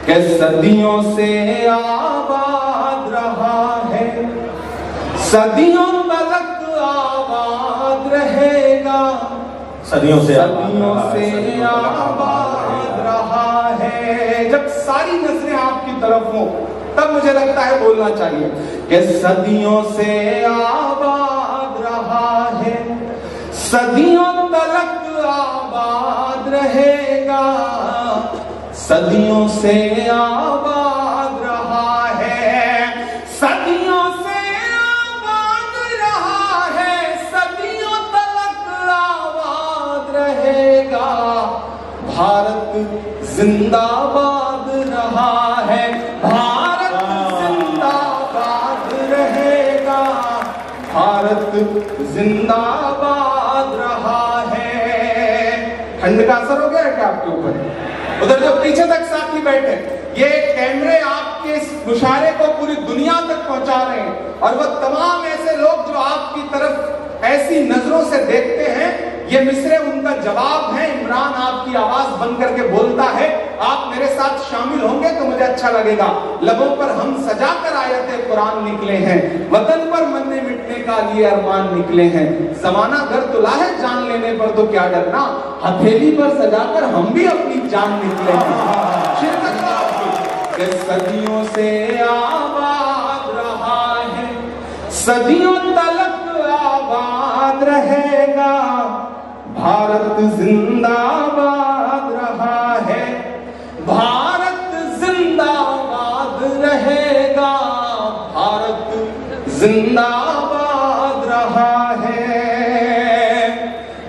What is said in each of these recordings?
کہ صدیوں سے آباد رہا ہے، صدیوں تلک آباد رہے گا، صدیوں سے آباد رہا ہے۔ جب ساری نظریں آپ کی طرف ہوں تب مجھے لگتا ہے بولنا چاہیے کہ صدیوں سے آباد رہا ہے، صدیوں تلک آباد رہے گا، صدیوں سے آباد رہا ہے، صدیوں سے آباد رہا ہے، صدیوں تلک آباد رہے گا، بھارت زندہ باد رہا ہے، بھارت زندہ باد رہے گا، بھارت زندہ باد رہا ہے۔ ٹھنڈ کا اثر ہو گیا ہے کیا آپ کے اوپر؟ ادھر جو پیچھے تک ساتھی بیٹھے یہ کیمرے آپ کے اس مشاعرے کو پوری دنیا تک پہنچا رہے ہیں، اور وہ تمام ایسے لوگ جو آپ کی طرف ایسی نظروں سے دیکھتے ہیں، یہ مصرے ان کا جواب ہے۔ عمران آپ کی آواز بند کر کے بولتا ہے، آپ میرے ساتھ شامل ہوں گے تو مجھے اچھا لگے گا۔ لبوں پر ہم سجا کر آیت قرآن نکلے ہیں، وطن پر مرنے مٹنے کا لیے ارمان نکلے ہیں، زمانہ گر تلا ہے جان لینے پر تو کیا ڈرنا، ہتھیلی پر سجا کر ہم بھی اپنی جان نکلے ہیں۔ شرکت کہ صدیوں سے آباد رہا ہے، صدیوں تلک آباد رہے گا، بھارت زندہ باد رہا ہے، بھارت زندہ باد رہے گا، بھارت زندہ باد رہا ہے۔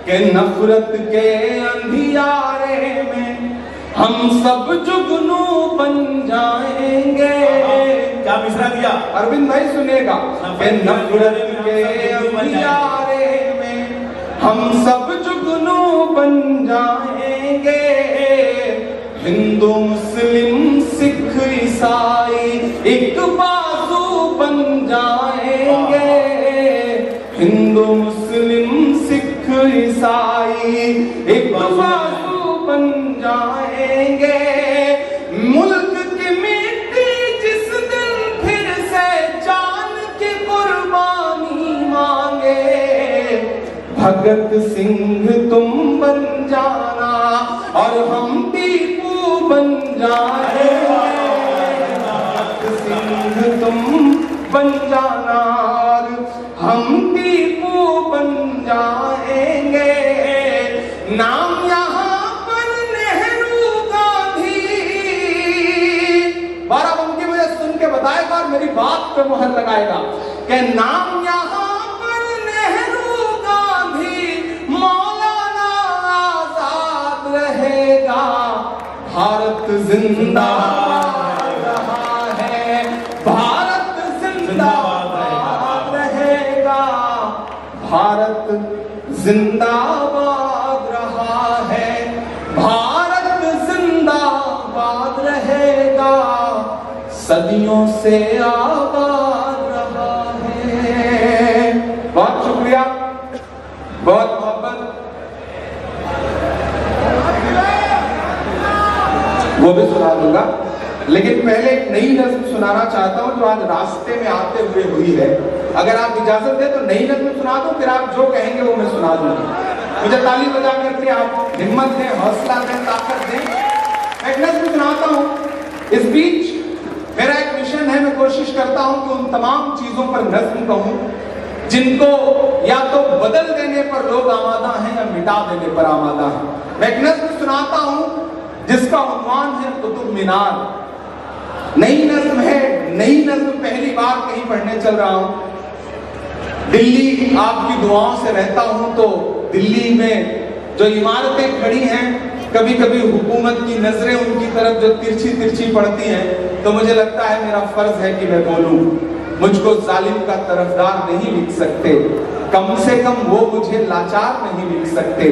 کہ نفرت کے اندھیارے میں ہم سب جگنو بن جائیں گے۔ کیا مصرع دیا اروند بھائی سنیے گا کہ نفرت کے اندھیارے میں ہم سب جگنو بن جائیں گے، ہندو مسلم سکھ عیسائی ایک بازو بن جائیں گے، ہندو مسلم سکھ عیسائی ایک بازو بن جائیں گے، ملک کی مٹی جس دن پھر سے جان کی قربانی مانگے، بھگت سنگھ تم بن جانا اور ہم ٹیپو بن جائیں گے، بھگت سنگھ تم بن جانا اور ہم ٹیپو بن جائیں گے، نام یہاں پر نہرو گاندھی، بارہ بنکی مجھے سن کے بتائے گا اور میری بات پہ مہر لگائے گا کہ نام یہاں پر نہرو گاندھی مولانا آزاد رہے گا، بھارت زندہ باد رہا ہے، بھارت زندہ باد رہے گا، بھارت زندہ باد رہا ہے، بھارت زندہ باد رہے گا، صدیوں سے آباد رہا ہے۔ بہت شکریہ، بہت محبت، وہ بھی سنا دوں گا، لیکن پہلے ایک نئی نظم سنانا چاہتا ہوں جو آج راستے میں آتے ہوئے ہوئی ہے۔ اگر آپ اجازت دیں تو نئی نظم سنا دوں، پھر آپ جو کہیں گے وہ میں سنا دوں گا۔ مجھے تالی بجا کر کے آپ ہمت دیں، حوصلہ دیں، طاقت دیں۔ میں ایک نظم سناتا ہوں، اس بیچ میرا ایک مشن ہے، میں کوشش کرتا ہوں کہ ان تمام چیزوں پر نظم کہوں جن کو یا تو بدل دینے پر لوگ آمادہ ہیں یا مٹا دینے پر آمادہ ہیں۔ میں ایک نظم سناتا ہوں جس کا عنوان ہے قطب مینار۔ نئی نظم ہے، نئی نظم پہلی بار کہیں پڑھنے چل رہا ہوں۔ دلی آپ کی دعاؤں سے رہتا ہوں تو دلی میں جو عمارتیں کھڑی ہیں، کبھی کبھی حکومت کی نظریں ان کی طرف جو ترچھی ترچھی پڑتی ہیں تو مجھے لگتا ہے میرا فرض ہے کہ میں بولوں۔ مجھ کو ظالم کا طرفدار نہیں لکھ سکتے، کم سے کم وہ مجھے لاچار نہیں لکھ سکتے۔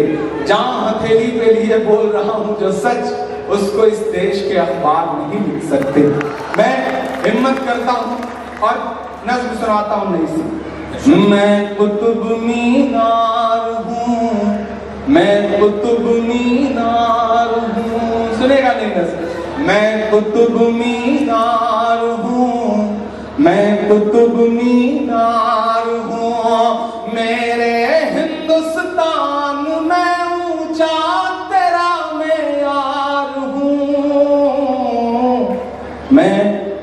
جہاں ہتھیلی پہ لیے بول رہا ہوں جو سچ، اس کو اس دیش کے اخبار نہیں لکھ سکتے۔ میں ہمت کرتا ہوں اور نظم سناتا ہوں نئی سی۔ میں قطب مینار ہوں، میں قطب مینار ہوں، سنے گا نہیں نظم۔ میں قطب مینار ہوں، میں قطب مینار ہوں، میرے ہندوستان میں اونچا تیرا معیار ہوں، میں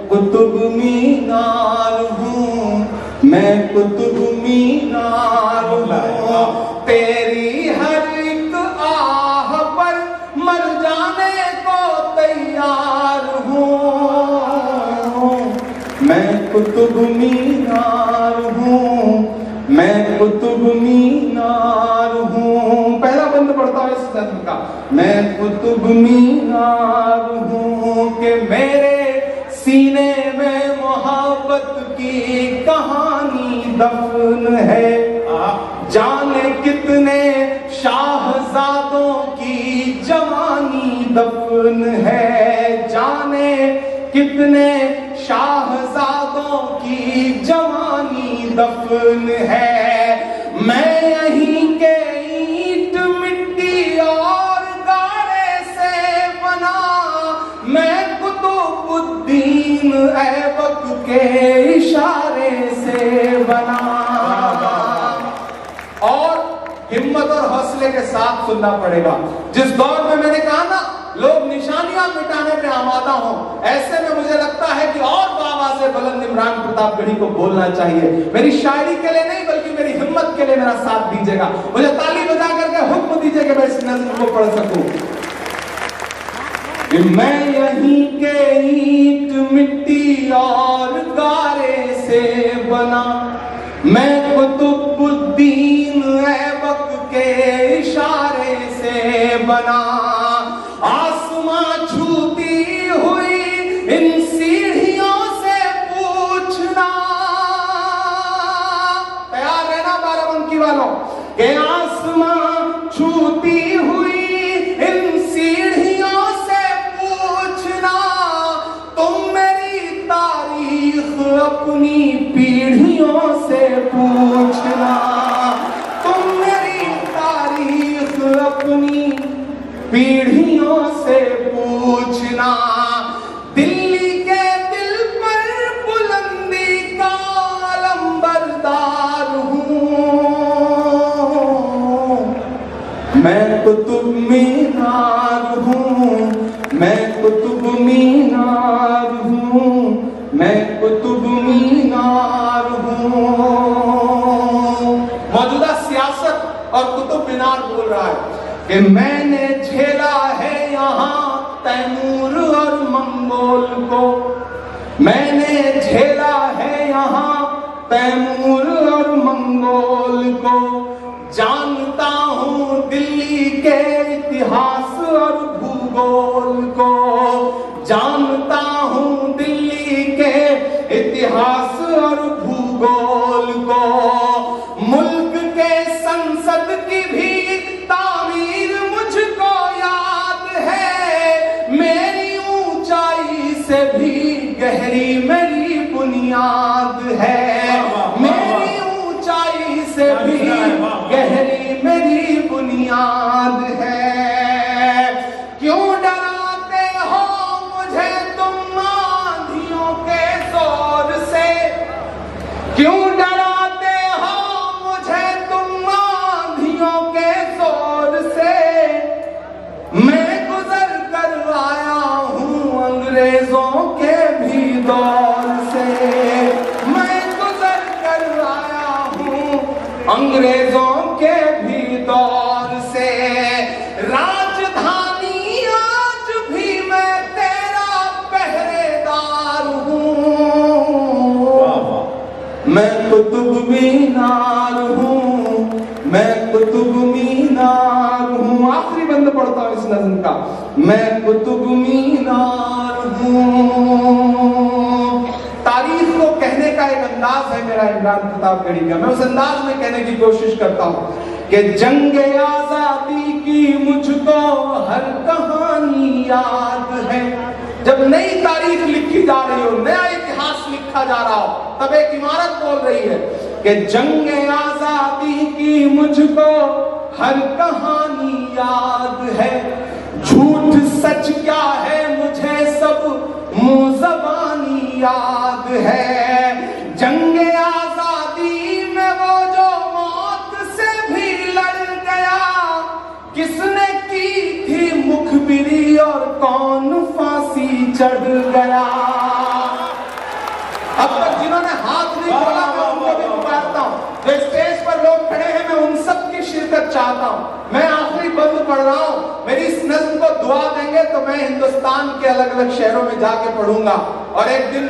قطب مینار ہوں، میں قطب مینار ہوں، تیری ہر ایک آہ پر مر جانے کو تیار ہوں، میں قطب مینار ہوں، میں قطب مینار ہوں۔ پہلا بند پڑھتا ہوں اس نظم کا، میں قطب مینار ہوں کہ میرے سینے میں محبت کی کہانی دفن ہے، جانے کتنے شاہزادوں کی جوانی دفن ہے، جانے کتنے شاہزادوں کی جوانی دفن ہے، میں یہیں کے اینٹ مٹی اور گارے سے بنا، میں قطب الدین ایبک کے اشارے سے بنا۔ اور ہمت اور حوصلے کے ساتھ سننا پڑے گا۔ جس دور میں نے کہا نا لوگ نشانیاں مٹانے پہ آمادہ ہوں، ایسے میں مجھے لگتا ہے کہ اور بآواز بلند عمران پرتاپ گڑھی کو بولنا چاہیے، میری شاعری کے لیے نہیں بلکہ میری ہمت کے لیے میرا ساتھ دیجیے گا، مجھے تالی بجا کر کے حکم دیجیے کہ میں اس نظم کو پڑھ سکوں۔ میں یہیں کے اینٹ مٹی اور گارے سے بنا، میں قطب الدین ایبک کے اشارے سے بنا، آسماں چھوتی ہوئی ان سیڑھیوں سے پوچھنا، تیار رہنا بارہ بنکی والوں، کہ آسماں چھوتی ہوئی ان سیڑھیوں سے پوچھنا، تم میری تاریخ اپنی پیڑھیوں سے پوچھنا، تم میری تاریخ اپنی پیڑھیوں سے پوچھنا، دلی کے دل پر بلندی کا علم بردار ہوں، میں قطب مینار ہوں، میں قطب مینار ہوں، میں قطب مینار ہوں۔ موجودہ سیاست اور قطب مینار بول رہا ہے کہ میں نے جھیلا ہے یہاں تیمور اور منگول کو، میں نے جھیلا ہے یہاں تیمور اور منگول کو، جانتا ہوں دلی کے اتہاس اور بھوگول کو، جانتا ہوں دلی کے اتہاس اور بھوگول کو، ملک کے سنسد کی بھی تعمیر مجھ کو یاد ہے، میری اونچائی سے بھی گہری میری بنیاد ہے، میری اونچائی سے بھی گہری میری بنیاد ہے، کیوں ڈراتے ہو مجھے تم آندھیوں کے زور سے، کیوں ڈراتے ہو مجھے تم آندھیوں کے زور سے، میں گزر کر آیا ہوں انگریزوں کے بھی دور سے، میں گزر کر آیا ہوں انگریزوں کے بھی دور سے، راجدھانی آج بھی میں تیرا پہرے دار ہوں، میں قطب مینار ہوں، میں قطب مینار ہوں۔ آخری بند پڑھتا ہوں اس نظم کا، میں قطب مینار ہوں۔ تاریخ کو کہنے کا ایک انداز ہے میرا عمران پرتاپ گڑھی کا، میں اس انداز میں کہنے کی کوشش کرتا ہوں کہ جنگ آزادی کی مجھ کو ہر کہانی یاد ہے، جب نئی تاریخ لکھی جا رہی ہو، نیا اتہاس لکھا جا رہا ہو، تب ایک عمارت بول رہی ہے کہ جنگ آزادی کی مجھ کو ہر کہانی یاد ہے، جھوٹ سچ کیا ہے مجھے سب منہ زبانی یاد ہے. جنگ آزادی میں وہ جو موت سے بھی لڑ گیا, کس نے کی تھی مخبری اور کون پھانسی چڑھ گیا. اب تک جنہوں نے ہاتھ نہیں کھولا میں ان کو بھی پکارتا ہوں. جو اسٹیج پر لوگ کھڑے ہیں میں ان سب کی شرکت چاہتا ہوں. میں آخری بند پڑھ رہا ہوں. میری اس نظم کو دعا دیں گے تو میں ہندوستان کے الگ الگ شہروں میں جا کے پڑھوں گا, اور ایک دن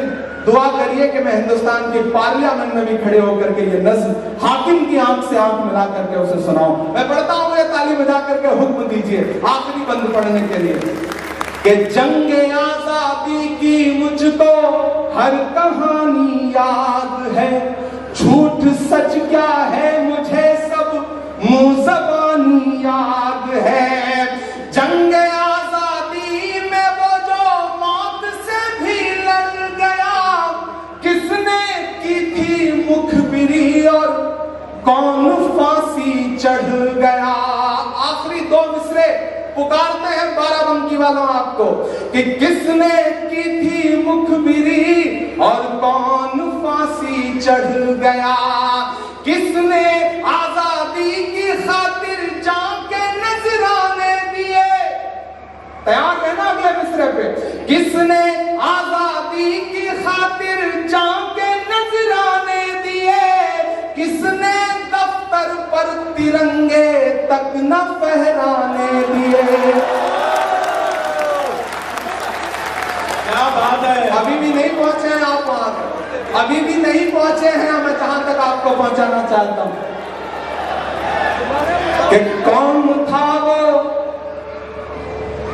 دعا کریے کہ میں ہندوستان کے پارلیمنٹ میں بھی کھڑے ہو کر کے یہ نظم حاکم کی آنکھ سے آنکھ ملا کر کے اسے سناؤں. میں پڑھتا ہوں, مجھے تالی بجا کر کے حکم دیجئے آخری بند پڑھنے کے لیے کہ جنگ آزادی کی مجھ کو ہر کہانی یاد ہے, جھوٹ سچ کیا ہے مجھے سب منہ زبانی یاد ہے. جنگ آزادی میں وہ جو موت سے بھی لڑ گیا, کس نے کی تھی مخبری اور کون پھانسی چڑھ گیا. آخری دو مصرے پکارتے ہیں بارہ بنکی والوں آپ کو کہ کس نے کی تھی مخبری اور کون پھانسی چڑھ گیا. کس نے آزادی کی خاطر جان کے نذرانے دیے. تیار ہے نا اگلے مصرے پہ. کس نے آزادی کی خاطر جان کے نذرانے دیے, کس نے دفتر پر ترنگے تک نہ پھہرانے دیے. کیا بات ہے. ابھی بھی نہیں پہنچے ہیں آپ وہاں تک, ابھی بھی نہیں پہنچے ہیں میں جہاں تک آپ کو پہنچانا چاہتا ہوں کہ کون تھا وہ.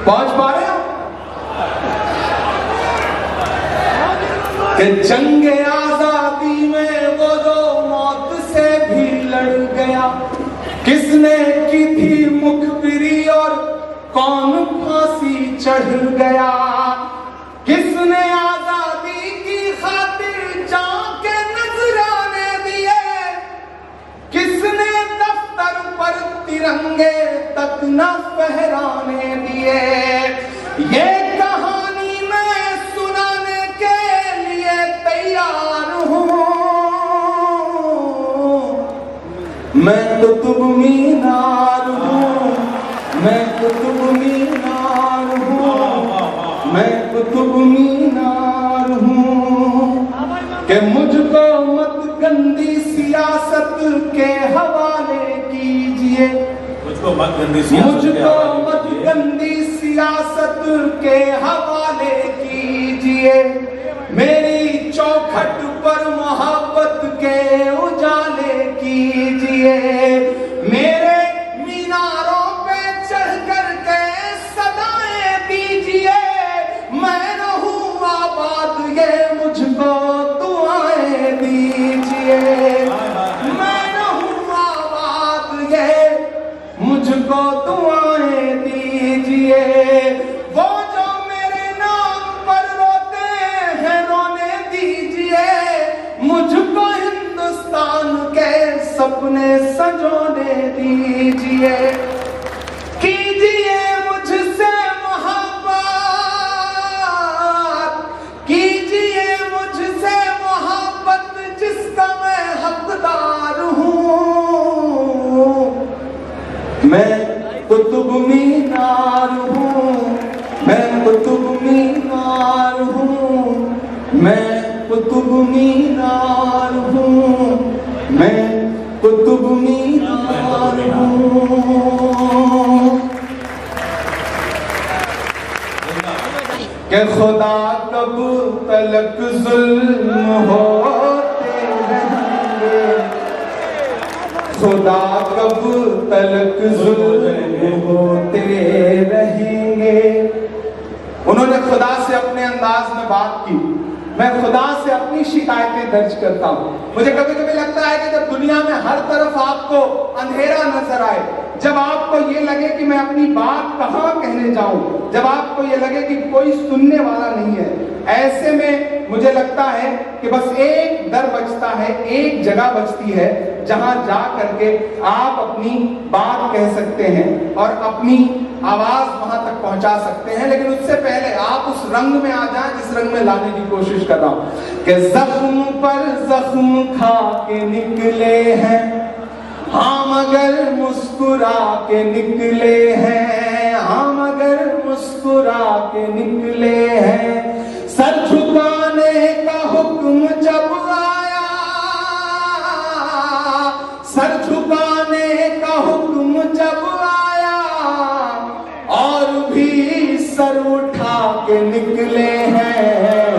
پہنچ پا رہے ہو کہ جنگ آزادی میں وہ جو موت سے بھی لڑ گیا, کس نے کی تھی مخبری اور کون پھانسی چڑھ گیا. کس نے آزادی کی خاطر جان کے نذرانے دیے, کس نے دفتر پر ترنگے تک نہ پھہرانے دیے. یہ کہانی میں سنانے کے لیے تیار ہوں, میں قطب مینار ہوں, میں قطب مینار ہوں, میں قطب مینار ہوں. کہ مجھ کو مت گندی سیاست کے حوالے کیجئے, مجھ کو مت گندی سیاست کے حوالے کیجئے. میری چوکھٹ پر محبت کے اجالے کیجئے. میرے میناروں پہ چڑھ کر کے صدائیں دیجئے. میں رہوں آباد یہ مجھ کو دعائیں دیجئے. میں رہوں آباد یہ مجھ کو دعائیں دیجئے. وہ جو میرے نام پر روتے ہیں رونے دیجئے. مجھ کو ہندوستان کے سپنے سجونے دیجئے. کیجئے مجھ سے محبت, کیجئے مجھ سے محبت جس کا میں حقدار ہوں. میں قطب مینار ہوں, میں قطب مینار ہوں, میں قطب مینار ہوں, میں قطب مینار ہوں. کہ خدا کب تلک ظلم ہوتے رہیں گے, خدا کب تلک ظلم ہوتے رہیں گے. انہوں نے خدا سے اپنے انداز میں بات کی, میں خدا سے اپنی شکایتیں درج کرتا ہوں. مجھے کبھی کبھی لگتا ہے کہ جب دنیا میں ہر طرف آپ کو اندھیرا نظر آئے, جب آپ کو یہ لگے کہ میں اپنی بات کہاں کہنے جاؤں, جب آپ کو یہ لگے کہ کوئی سننے والا نہیں ہے, ایسے میں مجھے لگتا ہے کہ بس ایک در بچتا ہے, ایک جگہ بچتی ہے جہاں جا کر کے آپ اپنی بات کہہ سکتے ہیں اور اپنی آواز وہاں تک پہنچا سکتے ہیں. لیکن اس سے پہلے آپ اس رنگ میں آ جائیں جس رنگ میں لانے کی کوشش کر رہا ہوں کہ زخم پر زخم کھا کے نکلے ہیں ہاں مگر مسکرا کے نکلے ہیں, ہاں مگر مسکرا کے نکلے ہیں. سر جھکانے کا حکم جب آیا, سر جھکانے کا حکم جب آیا اور بھی سر اٹھا کے نکلے ہیں,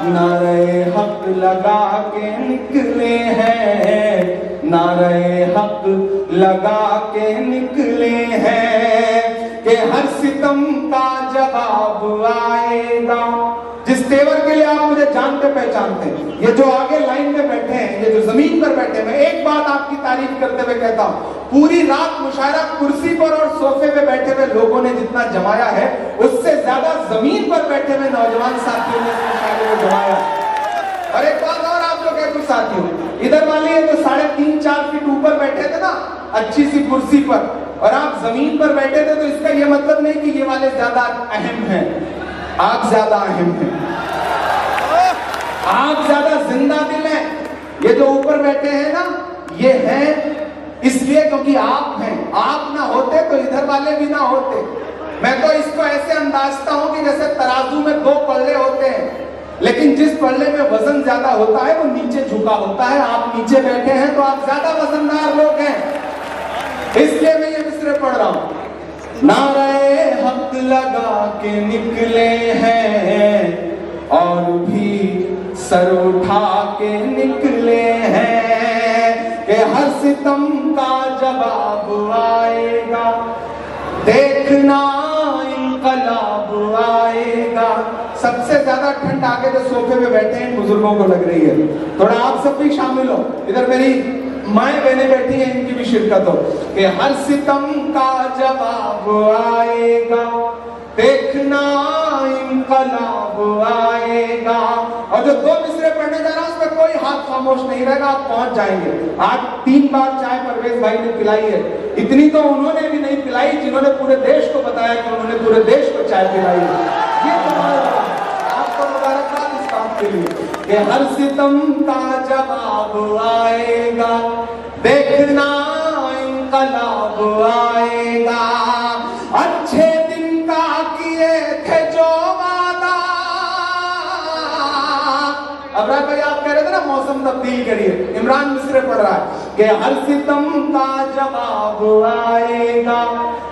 نعرہ حق لگا کے نکلے ہیں, نعرہ حق لگا کے نکلے ہیں کہ ہر ستم کا جواب آئے گا. جس تیور کے لیے آپ مجھے جانتے پہچانتے ہیں, یہ جو آگے لائن میں بیٹھے ہیں, یہ جو زمین پر بیٹھے ہیں, میں ایک بات آپ کی تعریف کرتے ہوئے کہتا ہوں, پوری رات مشاعرہ کرسی پر اور صوفے پہ بیٹھے ہوئے لوگوں نے جتنا جمایا ہے اس سے زیادہ زمین پر بیٹھے ہوئے نوجوان ساتھیوں نے اس مشاعرے کو جمایا. اور ایک بات اور آپ لوگ کچھ ساتھیوں, ادھر والے جو 3.5-4 فٹ اوپر بیٹھے تھے نا اچھی سی کرسی پر, اور آپ زمین پر بیٹھے تھے, تو اس کا یہ مطلب نہیں کہ یہ والے زیادہ اہم ہیں, آپ زیادہ اہم ہیں, آپ زیادہ زندہ دل ہیں. یہ جو اوپر بیٹھے ہیں نا یہ ہیں اس لیے کیونکہ آپ ہیں. آپ نہ ہوتے تو ادھر والے بھی نہ ہوتے. میں تو اس کو ایسے اندازتا ہوں کہ جیسے ترازو میں 2 پلڑے ہوتے ہیں, لیکن جس پلڑے میں وزن زیادہ ہوتا ہے وہ نیچے جھکا ہوتا ہے. آپ نیچے بیٹھے ہیں تو آپ زیادہ وزندار لوگ ہیں, اس لیے میں یہ مصرعے پڑھ رہا ہوں. نعرہ حق لگا کے نکلے ہیں اور بھی سر اٹھا کے نکلے ہیں کہ ہر ستم کا جواب آئے گا, دیکھنا انقلاب آئے گا. سب سے زیادہ ٹھنڈ آگے جو صوفے پہ بیٹھے ہیں بزرگوں کو لگ رہی ہے, تھوڑا آپ سب بھی شامل ہو. ادھر میری مائیں بہنیں بیٹھی ہیں, ان کی بھی شرکت ہو کہ ہر ستم کا جواب آئے گا, دیکھنا انقلاب آئے گا. اور جو 2 مصرعے پڑھنے جا رہا ہوں اس میں کوئی ہاتھ خاموش نہیں رہے گا, آپ پہنچ جائیں گے. آج 3 بار چائے پرویز بھائی نے پلائی ہے, اتنی تو انہوں نے بھی نہیں پلائی جنہوں نے پورے دیش کو بتایا کہ انہوں نے پورے دیش کو چائے پلائی ہے. یہ آپ کو مبارکباد اس کام کے لیے کہ ہر ستم کا جواب آئے گا, دیکھنا انقلاب آئے گا. اچھے دن کا کیے تھے جو وعدہ, ابراہیم بھائی آپ کہہ رہے تھے نا موسم تبدیل کریے, عمران مصرعے پڑھ رہا ہے کہ ہر ستم کا جواب آئے گا,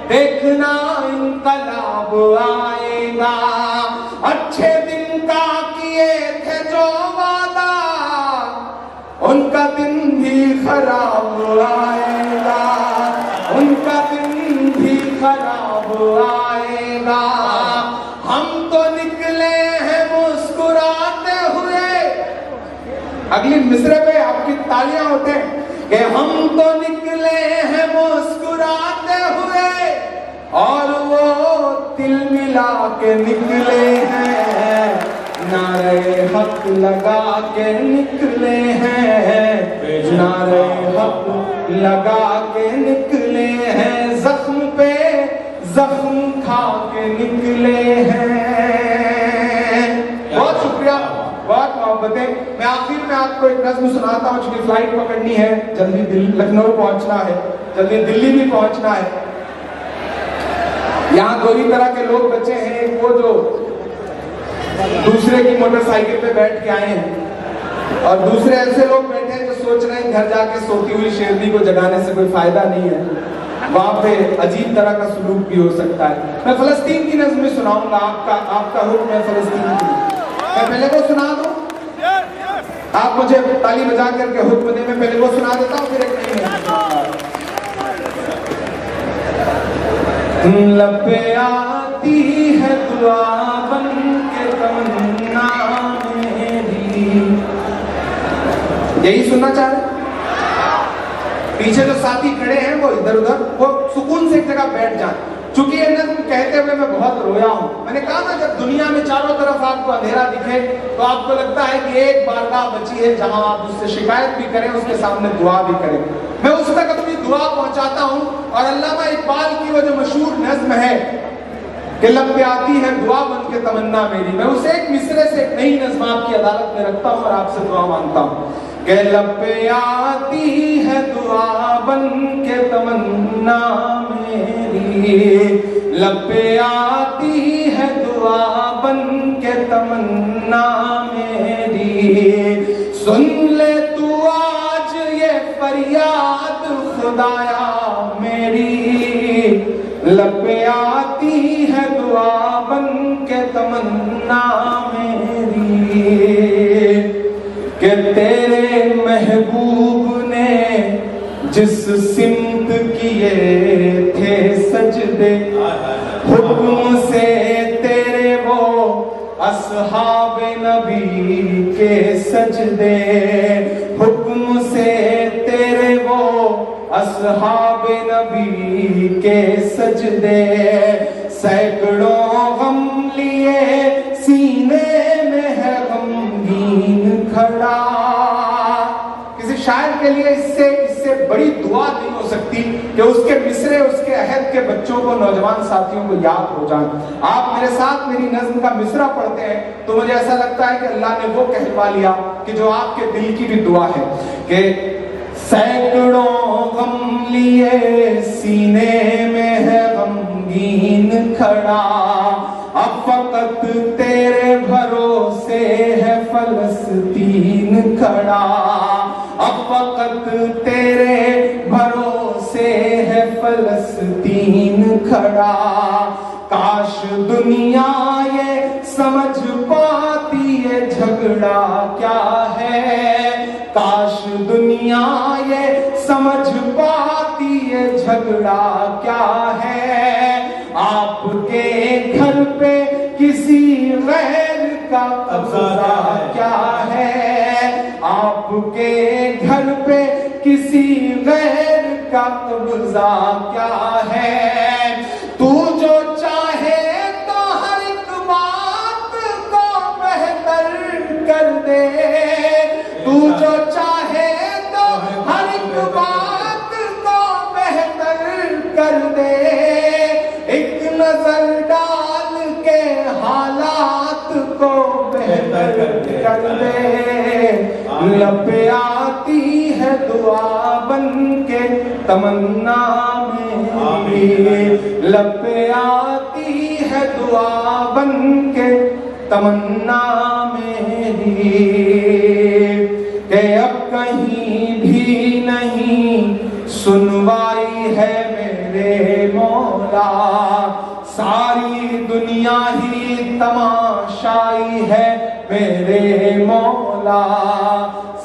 دیکھنا انقلاب آئے گا. اچھے دن کا کیے تھے جو وعدہ ان کا دن بھی خراب آئے گا, ان کا دن بھی خراب آئے گا. ہم تو نکلے ہیں مسکراتے ہوئے, اگلی مصرعے پہ آپ کی تالیاں ہوتے ہیں کہ ہم تو نکلے ہیں مسکراتے ہوئے اور وہ دل ملا کے نکلے ہیں, نعرہ حق لگا کے نکلے ہیں, نعرہ حق لگا کے نکلے ہیں, زخم پہ زخم کھا کے نکلے ہیں. بہت شکریہ, بہت محبتیں. میں آخر میں آپ کو ایک نظم سناتا ہوں چونکہ فلائٹ پکڑنی ہے, جلدی لکھنؤ پہنچنا ہے, جلدی دلی بھی پہنچنا ہے. یہاں 2 ہی طرح کے لوگ بچے ہیں, ایک وہ جو دوسرے کی موٹر سائیکل پہ بیٹھ کے آئے ہیں, اور دوسرے ایسے لوگ بیٹھے ہیں جو سوچ رہے ہیں گھر جا کے سوتی ہوئی شیرنی کو جگانے سے کوئی فائدہ نہیں ہے, وہاں پہ عجیب طرح کا سلوک بھی ہو سکتا ہے. میں فلسطین کی نظم سناؤں گا, آپ کا حکم ہے فلسطین کی. میں پہلے وہ سنا دوں, آپ مجھے تالی بجا کر کے حکم دیں, میں پہلے وہ سنا دیتا ہوں پھر ایک نہیں. لب پہ آتی ہے دعا بن کے تمنا میری, یہی سننا چاہ رہے. پیچھے جو ساتھی کھڑے ہیں وہ ادھر ادھر وہ سکون سے ایک جگہ بیٹھ جائیں. چونکہ یہ نظم کہتے ہوئے میں بہت رویا ہوں. میں نے کہا نا جب دنیا میں چاروں طرف آپ کو اندھیرا دکھے تو آپ کو لگتا ہے کہ ایک بارگاہ بچی ہے جہاں آپ اس سے شکایت بھی کریں, اس کے سامنے دعا بھی کریں. میں اس تک اپنی دعا پہنچاتا ہوں. اور علامہ اقبال کی وہ جو مشہور نظم ہے کہ لب پہ آتی ہے دعا بن کے تمنا میری, میں اسے ایک مصرے سے ایک نئی نظم آپ کی عدالت میں رکھتا ہوں اور آپ سے دعا مانگتا ہوں کہ لب پہ آتی ہے دعا بن کے تمنا میری, لب پہ آتی ہے دعا بن کے تمنا میری, سن لے تو آج یہ فریاد خدایا میری, لب پہ آتی ہے دعا بن کے تمنا میری کہ تیرے محبوب نے جس سمت کیے تھے سجدے, حکم سے تیرے وہ اصحاب نبی کے سجدے, حکم سے تیرے وہ اصحاب نبی کے سجدے, سینکڑوں غم لیے سینے میں ہے غمگین کھڑا. کسی شاعر کے لیے اس سے بڑی دعا نہیں ہو سکتی کہ اس کے مصرے اس کے عہد کے بچوں کو, نوجوان ساتھیوں کو یاد ہو جائیں. آپ میرے ساتھ میری نظم کا مصرع پڑھتے ہیں تو مجھے ایسا لگتا ہے کہ اللہ نے وہ کہلوا لیا کہ جو آپ کے دل کی بھی دعا ہے کہ سینکڑوں غم لیے سینے میں ہے غمگین کھڑا, اب فقط تیرے بھروسے ہے فلسطین کھڑا, اب فقط تیرے بھروسے ہے فلسطین کھڑا. کاش دنیا یہ سمجھ پاتی ہے جھگڑا کیا ہے, کاش دنیا یہ سمجھ پاتی ہے جھگڑا کیا ہے. آپ کے گھر پہ کسی غیر کا قبضہ کیا ہے, آپ کے گھر پہ کسی غیر کا قبضہ کیا ہے. تو جو چاہے تو ہر ایک بات کو بہتر کر دے, تو جو چاہے تو ہر ایک بات کو بہتر کر دے, ایک نظر ڈال کے حالات کو بہتر کر دے. لب پہ آتی ہے دعا بن کے تمنا میری, لب پہ آتی ہے دعا بن کے تمنا میری کہ اب کہیں بھی نہیں سنوائی ہے میرے مولا, ساری دنیا ہی تماشائی ہے میرے مولا,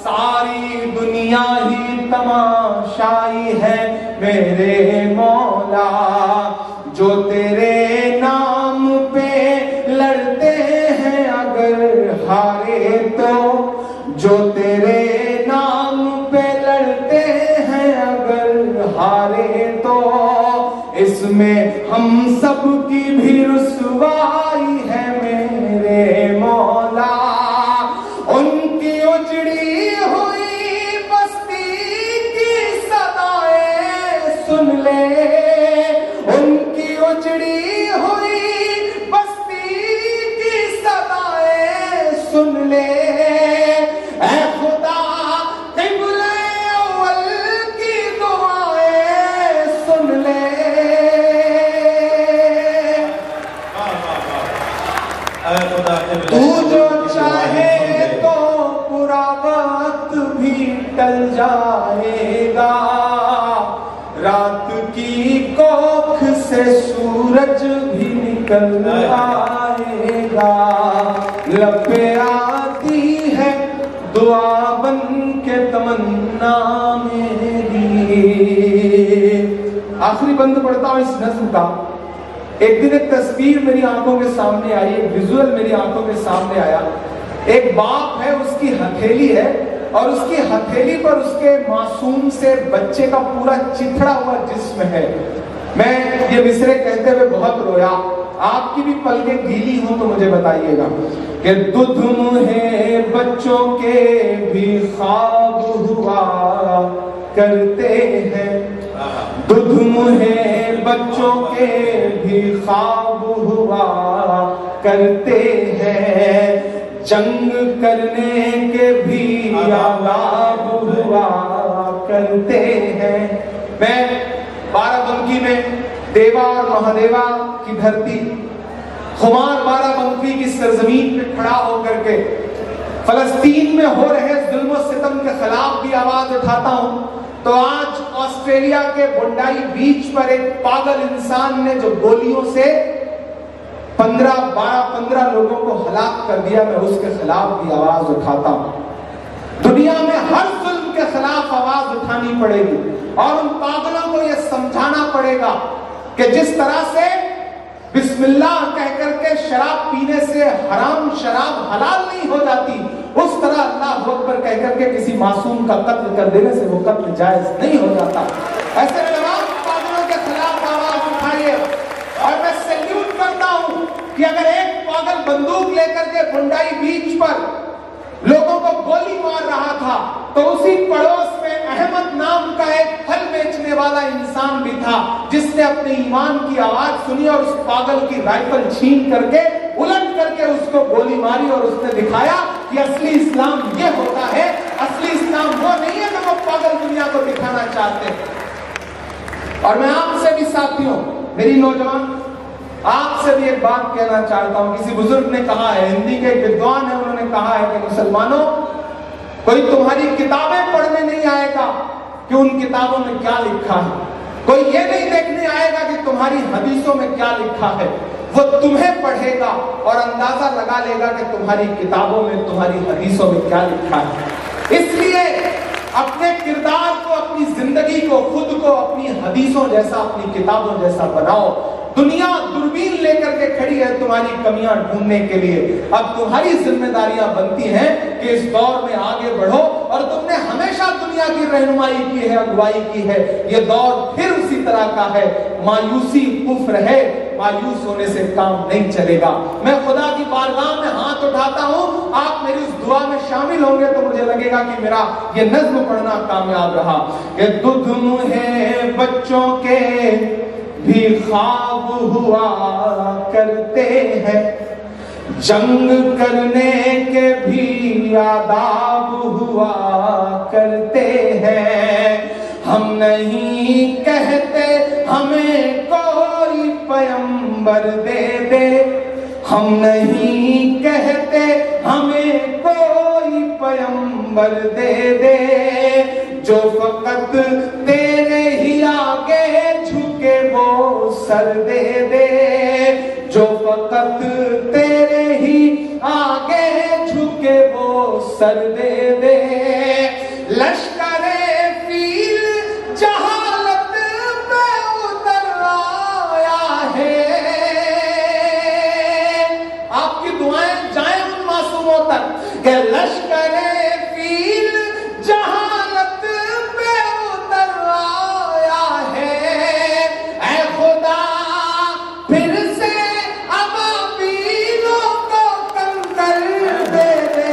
ساری دنیا ہی تماشائی ہے میرے مولا. جو تیرے نام پہ لڑتے ہیں اگر ہارے تو, جو تیرے نام پہ لڑتے ہیں اگر ہارے تو, اس میں ہم سب کی بھی رسوائی ہے میرے مولا. ان کی اجڑی ہوئی بستی کی صدائیں سن لے, ان کی اجڑی ہوئی بستی کی صدائیں سن لے. اے خدا قبلہ اول کی دعائیں سن لے. تو جو چاہے تو برا وقت بھی ٹل جائے گا, رات کی کوکھ سے سورج بھی نکل آئے گا. لب پہ آتی ہے دعا بن کے تمنا میری. آخری بند پڑھتا ہوں اس نظم کا. ایک دن ایک تصویر میری آنکھوں کے سامنے آئی, ایک ویژول میری آنکھوں کے سامنے آیا. ایک باپ ہے, اس کی ہتھیلی ہے اور اس کی ہتھیلی پر اس کے معصوم سے بچے کا پورا چتھڑا ہوا جسم ہے. میں یہ مصرے کہتے ہوئے بہت رویا. آپ کی بھی پلکیں گیلی ہوں تو مجھے بتائیے گا کہ دودھ منہ بچوں کے بھی خواب ہوا کرتے ہیں, دودھ منہ بچوں کے بھی خواب ہوا کرتے ہیں, جنگ کرنے کے بھی آداب ہوا کرتے ہیں. میں بارہ بنکی میں دیوا اور مہادیوا کی دھرتی خمار بارہ بنکی کی سرزمین پہ کھڑا ہو کر کے فلسطین میں ہو رہے ظلم و ستم کے خلاف بھی آواز اٹھاتا ہوں. تو آج آسٹریلیا کے بونڈائی بیچ پر ایک پاگل انسان نے جو گولیوں سے 15 لوگوں کو ہلاک کر دیا, میں اس کے خلاف بھی آواز اٹھاتا ہوں. دنیا میں ہر ظلم کے خلاف آواز اٹھانی پڑے گی اور ان پاگلوں کو یہ سمجھانا پڑے گا کہ جس طرح سے بسم اللہ کہہ کر کے شراب پینے سے حرام شراب حلال نہیں ہو جاتی, اس طرح اللہ اکبر کہہ کر کے کسی معصوم کا قتل کر دینے سے وہ قتل جائز نہیں ہو جاتا. ایسے تمام پاگلوں کے خلاف آواز اٹھائیے. اور میں سیلیوٹ کرتا ہوں کہ اگر ایک پاگل بندوق لے کر کے بونڈائی بیچ پر لوگوں کو گولی مار رہا تھا تو اسی پڑوس میں احمد نام کا ایک پھل بیچنے والا انسان بھی تھا جس نے اپنے ایمان کی آواز سنی اور اس پاگل کی رائفل چھین کر کے الٹ کر کے اس کو گولی ماری اور اس نے دکھایا کہ اصلی اسلام یہ ہوتا ہے, اصلی اسلام وہ نہیں ہے جو وہ پاگل دنیا کو دکھانا چاہتے ہیں. اور میں آپ سے بھی ساتھیوں, میری نوجوان آپ سے بھی ایک بات کہنا چاہتا ہوں. کسی بزرگ نے کہا ہے, ہندی کے ایک ودوان ہے, انہوں نے کہا ہے کہ مسلمانوں کوئی تمہاری کتابیں پڑھنے نہیں آئے گا کہ ان کتابوں میں کیا لکھا ہے, کوئی یہ نہیں دیکھنے آئے گا کہ تمہاری حدیثوں میں کیا لکھا ہے, وہ تمہیں پڑھے گا اور اندازہ لگا لے گا کہ تمہاری کتابوں میں تمہاری حدیثوں میں کیا لکھا ہے. اس لیے اپنے کردار کو, اپنی زندگی کو, خود کو اپنی حدیثوں جیسا, اپنی کتابوں جیسا بناؤ. دنیا دوربین لے کر کے کھڑی ہے تمہاری کمیاں ڈھونڈنے کے لیے. اب تمہاری ذمہ داریاں بنتی ہیں کہ اس دور میں آگے بڑھو, اور تم نے ہمیشہ دنیا کی رہنمائی کی ہے, اگوائی کی ہے. یہ دور پھر اسی طرح کا ہے. مایوسی کفر ہے, مایوس ہونے سے کام نہیں چلے گا. میں خدا کی بارگاہ میں ہاتھ اٹھاتا ہوں, آپ میری اس دعا میں شامل ہوں گے تو مجھے لگے گا کہ میرا یہ نظم پڑھنا کامیاب رہا. کہ دودھ منہ بچوں کے بھی خواب ہوا کرتے ہیں, جنگ کرنے کے بھی آداب ہوا کرتے ہیں. ہم نہیں کہتے ہمیں کوئی پیغمبر دے دے, ہم نہیں کہتے ہمیں کوئی پیغمبر دے دے, جو فقط تیرے ہی آگے جھکے وہ سر دے دے, جو فقط تیرے ہی آگے جھکے وہ سر دے دے. لشکر فیل جہالت پہ اتر آیا ہے. آپ کی دعائیں جائیں ان معصوموں تک کہ لشکر فیل جہالت پہ اتر آیا ہے. اے خدا پھر سے ابابیلوں کو کنکر دے دے.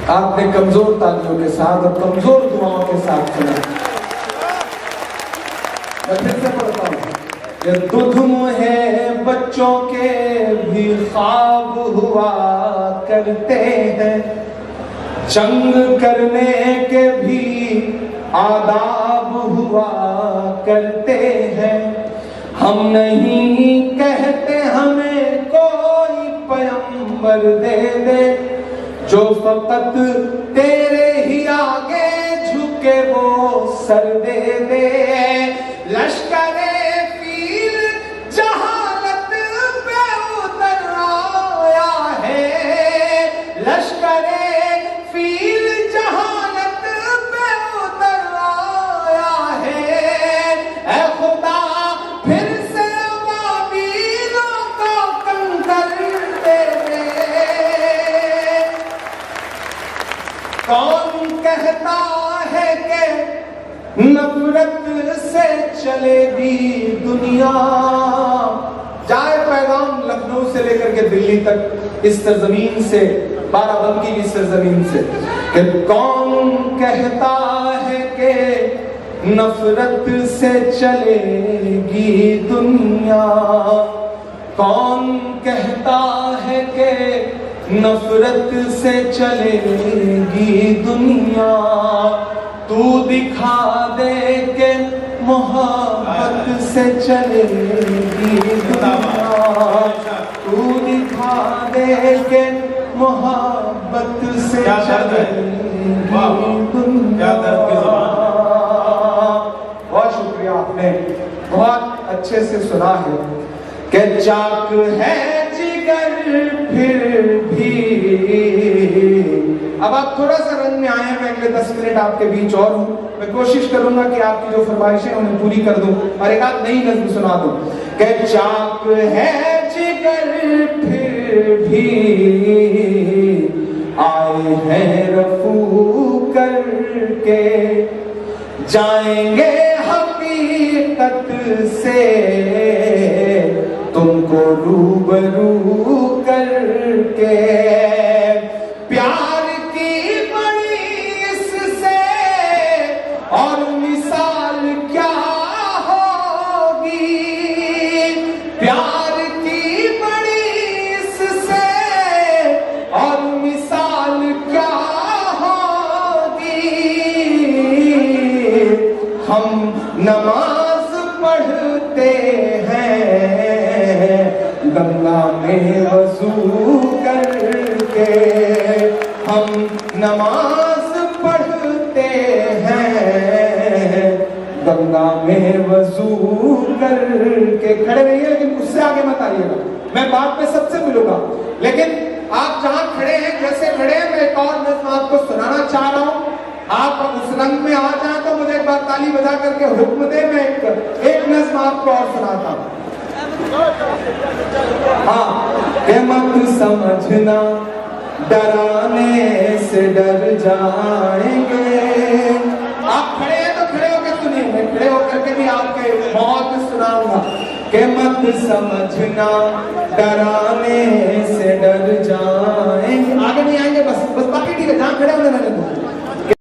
آپ نے کمزور تالیوں کے ساتھ اور کمزور دعاؤں کے ساتھ سنا. میں پھر سے پڑھتا ہوں کہ دودھ منہ بچوں کے بھی خواب ہوا کرتے ہیں, جنگ کرنے کے بھی آداب ہوا کرتے ہیں. ہم نہیں کہتے ہمیں کوئی پیغمبر دے دے, جو فقط تیرے ہی آگے جھکے وہ سر دے دے. لشکر فیل جہالت پہ اتر آیا ہے, لشکر فیل جہالت پہ اتر آیا ہے. اے خدا پھر سے ابابیلوں کو کنکر دے دے. کون کہتا کے دلی تک اس سرزمین سے، بارہ بنکی کی سرزمین سے، کہ کون کہتا ہے کہ نفرت سے چلے گی دنیا، کون کہتا ہے کہ نفرت سے چلے گی دنیا، تو دکھا دے کہ محبت سے چلے گی دنیا، تو دکھا دے کہ محبت سے چلے گی دنیا۔ بہت شکریہ، آپ نے بہت اچھے سے سنا ہے کہ چاک ہے جگر پھر بھی۔ اب آپ تھوڑا سا رنگ میں آئے ہیں، میں اگلے 10 منٹ آپ کے بیچ اور ہوں، میں کوشش کروں گا کہ آپ کی جو فرمائشیں انہیں پوری کر دوں اور ایک آدھ نئی نظم سنا دوں کہ چاک ہے جگر پھر بھی آئے ہیں رفو کر کے، جائیں گے حقیقت سے تم کو روبرو کر کے، پیار کی بڑی اس سے اور مثال کیا ہوگی، پیار کی بڑی اس سے اور مثال کیا ہوگی، ہم نماز پڑھتے ہیں گنگا میں وضو کر کے، ہم نماز پڑھتے ہیں گنگا میں وضو کر کے۔ کھڑے رہیے لیکن اس سے آگے مت آئیے گا، میں بعد میں سب سے ملوں گا، لیکن آپ جہاں کھڑے ہیں جیسے کھڑے ہیں، میں ایک اور نظم آپ کو سنانا چاہ رہا ہوں، آپ اس رنگ میں آ جائیں تو مجھے ایک بار تالی بجا کر کے حکم دے، میں ایک نظم آپ کو اور سناتا ہوں۔ ہاں کہ مت سمجھنا ڈرانے سے ڈر جائیں گے، آپ کھڑے ہیں تو کھڑے ہو کے سنیے، میں کھڑے ہو کر کے بھی آپ کے بہت سناؤں گا کہ مت سمجھنا ڈرانے